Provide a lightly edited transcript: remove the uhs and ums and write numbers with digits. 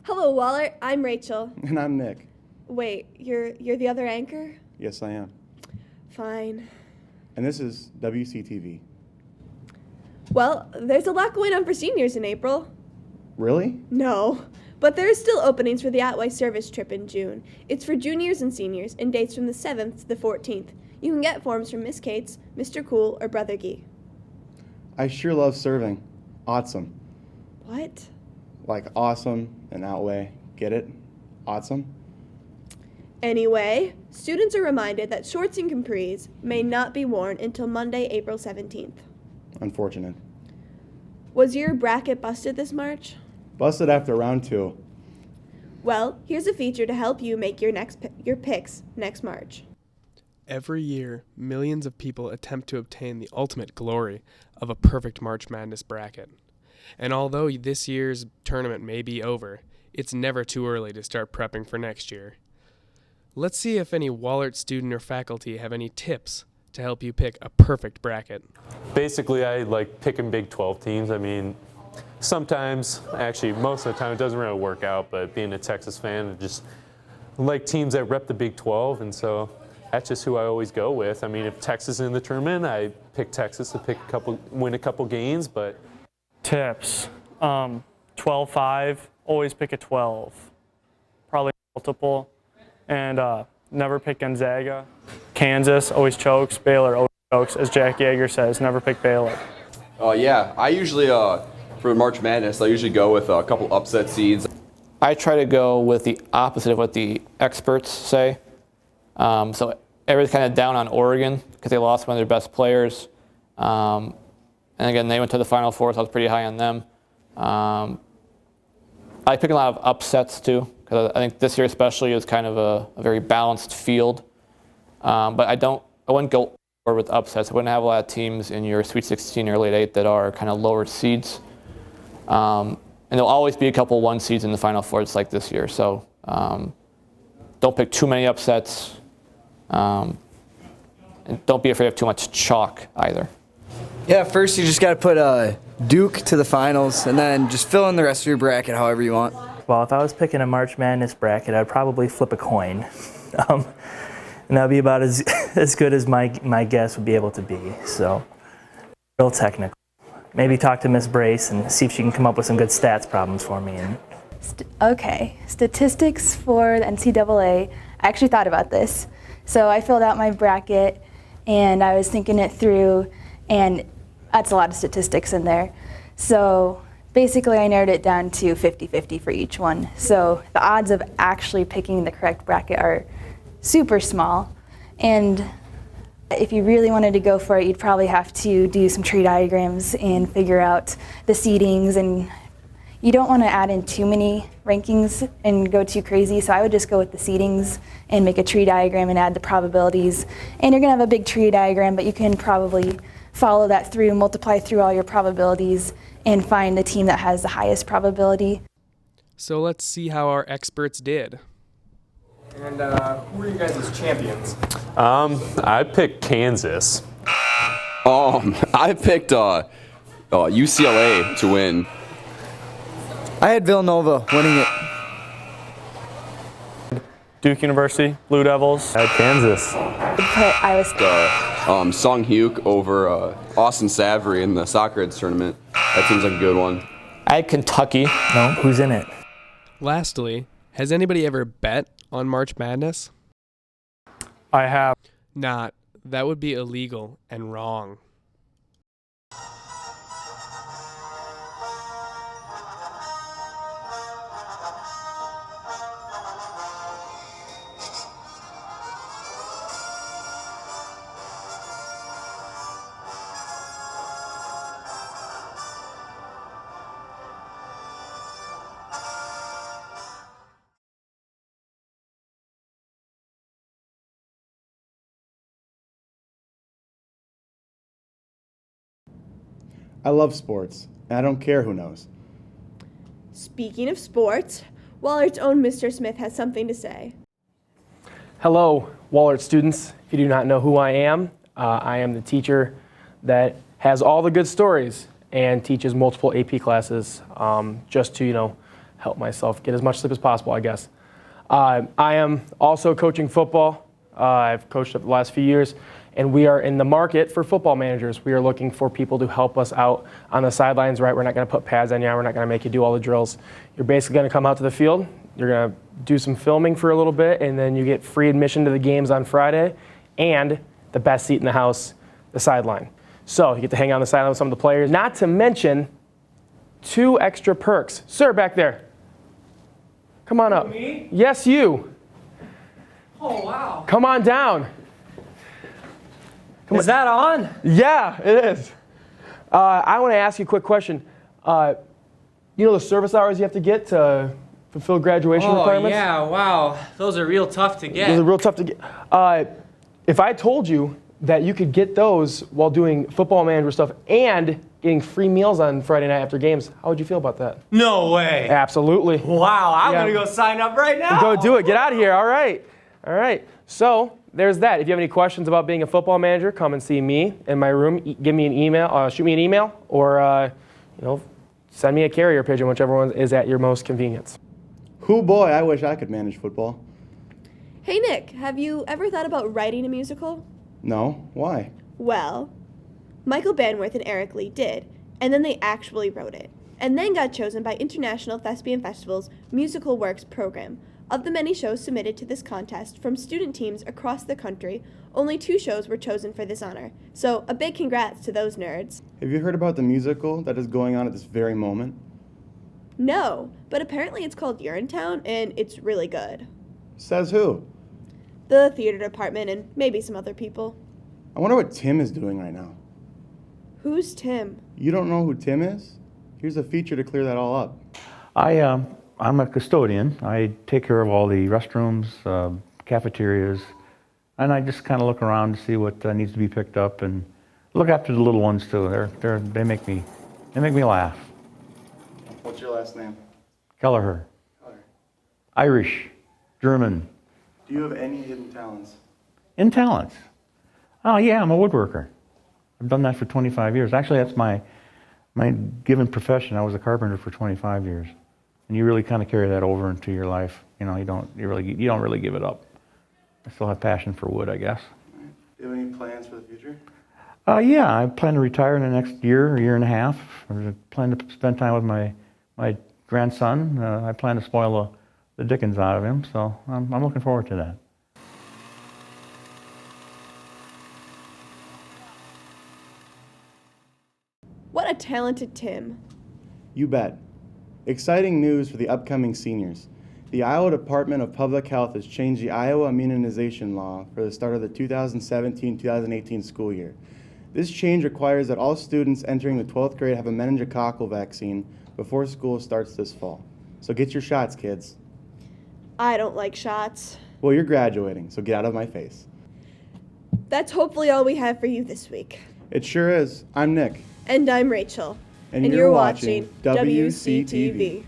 Hello, Waller. I'm Rachel. And I'm Nick. Wait, you're the other anchor? Yes, I am. Fine. And this is WCTV. Well, there's a lot going on for seniors in April. Really? No, but there are still openings for the Atway service trip in June. It's for juniors and seniors and dates from the 7th to the 14th. You can get forms from Miss Cates, Mr. Cool, or Brother Gee. I sure love serving. Awesome. What? Like awesome and Outweigh. Get it? Awesome? Anyway, students are reminded that shorts and capris may not be worn until Monday, April 17th. Unfortunate. Was your bracket busted this March? Busted after round 2. Well, here's a feature to help you make your picks next March. Every year, millions of people attempt to obtain the ultimate glory of a perfect March Madness bracket. And although this year's tournament may be over, it's never too early to start prepping for next year. Let's see if any Wahlert student or faculty have any tips to help you pick a perfect bracket. Basically, I like picking Big 12 teams. I mean, sometimes, actually most of the time it doesn't really work out, but being a Texas fan, I just like teams that rep the Big 12, and so that's just who I always go with. I mean, if Texas is in the tournament, I pick Texas to win a couple games, but... Tips. 12-5, always pick a 12. Probably multiple. And never pick Gonzaga. Kansas always chokes. Baylor always chokes. As Jack Yeager says, never pick Baylor. Yeah, I usually, for March Madness, I usually go with a couple upset seeds. I try to go with the opposite of what the experts say. So everybody's kind of down on Oregon because they lost one of their best players. And again, they went to the Final Four, so I was pretty high on them. I pick a lot of upsets too, because I think this year especially is kind of a very balanced field. But I wouldn't go over with upsets. I wouldn't have a lot of teams in your Sweet 16 or Elite 8 that are kind of lower seeds. And there'll always be a couple 1 seeds in the Final Four just like this year. So don't pick too many upsets. And don't be afraid of too much chalk either. Yeah, first you just got to put Duke to the finals, and then just fill in the rest of your bracket however you want. Well, if I was picking a March Madness bracket, I'd probably flip a coin. And that would be about as good as my guess would be able to be. So, real technical. Maybe talk to Miss Brace and see if she can come up with some good stats problems for me. Okay, statistics for the NCAA. I actually thought about this. So I filled out my bracket, and I was thinking it through, and that's a lot of statistics in there. So basically I narrowed it down to 50-50 for each one. So the odds of actually picking the correct bracket are super small. And if you really wanted to go for it, you'd probably have to do some tree diagrams and figure out the seedings, and you don't want to add in too many rankings and go too crazy, so I would just go with the seedings and make a tree diagram and add the probabilities. And you're going to have a big tree diagram, but you can probably follow that through, multiply through all your probabilities, and find the team that has the highest probability. So let's see how our experts did. And who are you guys as champions? I picked Kansas. I picked UCLA to win. I had Villanova winning it. Duke University, Blue Devils. At Kansas. Put Iowa State. Sung Hyuk over Austin Savory in the Socrates tournament. That seems like a good one. I had Kentucky. No, who's in it? Lastly, has anybody ever bet on March Madness? I have. Not. That would be illegal and wrong. I love sports, and I don't care who knows. Speaking of sports, Wallert's own Mr. Smith has something to say. Hello, Wahlert students. If you do not know who I am the teacher that has all the good stories and teaches multiple AP classes just to, help myself get as much sleep as possible, I guess. I am also coaching football. I've coached it the last few years, and we are in the market for football managers. We are looking for people to help us out on the sidelines, right? We're not going to put pads on you. We're not going to make you do all the drills. You're basically going to come out to the field. You're going to do some filming for a little bit, and then you get free admission to the games on Friday and the best seat in the house, the sideline. So you get to hang out on the sideline with some of the players, not to mention 2 extra perks. Sir, back there. Come on up. Me? Yes, you. Oh, wow. Come on down. Is that on? Yeah, it is. I want to ask you a quick question. You know the service hours you have to get to fulfill graduation requirements? Oh, yeah, wow. Those are real tough to get. Those are real tough to get. If I told you that you could get those while doing football manager stuff and getting free meals on Friday night after games, how would you feel about that? No way. Absolutely. Wow, I'm going to go sign up right now. Go do it. Get out of here. All right. All right. So there's that. If you have any questions about being a football manager, come and see me in my room. Give me an email, shoot me an email, or send me a carrier pigeon, whichever one is at your most convenience. Who boy, I wish I could manage football. Hey Nick, have you ever thought about writing a musical? No, why? Well, Michael Banworth and Eric Lee did, and then they actually wrote it, and then got chosen by International Thespian Festival's Musical Works program. Of the many shows submitted to this contest from student teams across the country, only 2 shows were chosen for this honor. So a big congrats to those nerds. Have you heard about the musical that is going on at this very moment? No, but apparently it's called Urinetown, and it's really good. Says who? The theater department and maybe some other people. I wonder what Tim is doing right now. Who's Tim? You don't know who Tim is? Here's a feature to clear that all up. I'm a custodian. I take care of all the restrooms, cafeterias, and I just kind of look around to see what needs to be picked up and look after the little ones too. They make me laugh. What's your last name? Kelleher. Irish, German. Do you have any hidden talents? In talents? Oh yeah, I'm a woodworker. I've done that for 25 years. Actually, that's my given profession. I was a carpenter for 25 years. And you really kind of carry that over into your life. You know, you don't really give it up. I still have passion for wood, I guess. Do you have any plans for the future? Yeah, I plan to retire in the next year and a half. I plan to spend time with my grandson. I plan to spoil the dickens out of him, so I'm looking forward to that. What a talented Tim. You bet. Exciting news for the upcoming seniors. The Iowa Department of Public Health has changed the Iowa immunization law for the start of the 2017-2018 school year. This change requires that all students entering the 12th grade have a meningococcal vaccine before school starts this fall. So get your shots, kids. I don't like shots. Well, you're graduating, so get out of my face. That's hopefully all we have for you this week. It sure is. I'm Nick. And I'm Rachel. And you're watching WCTV.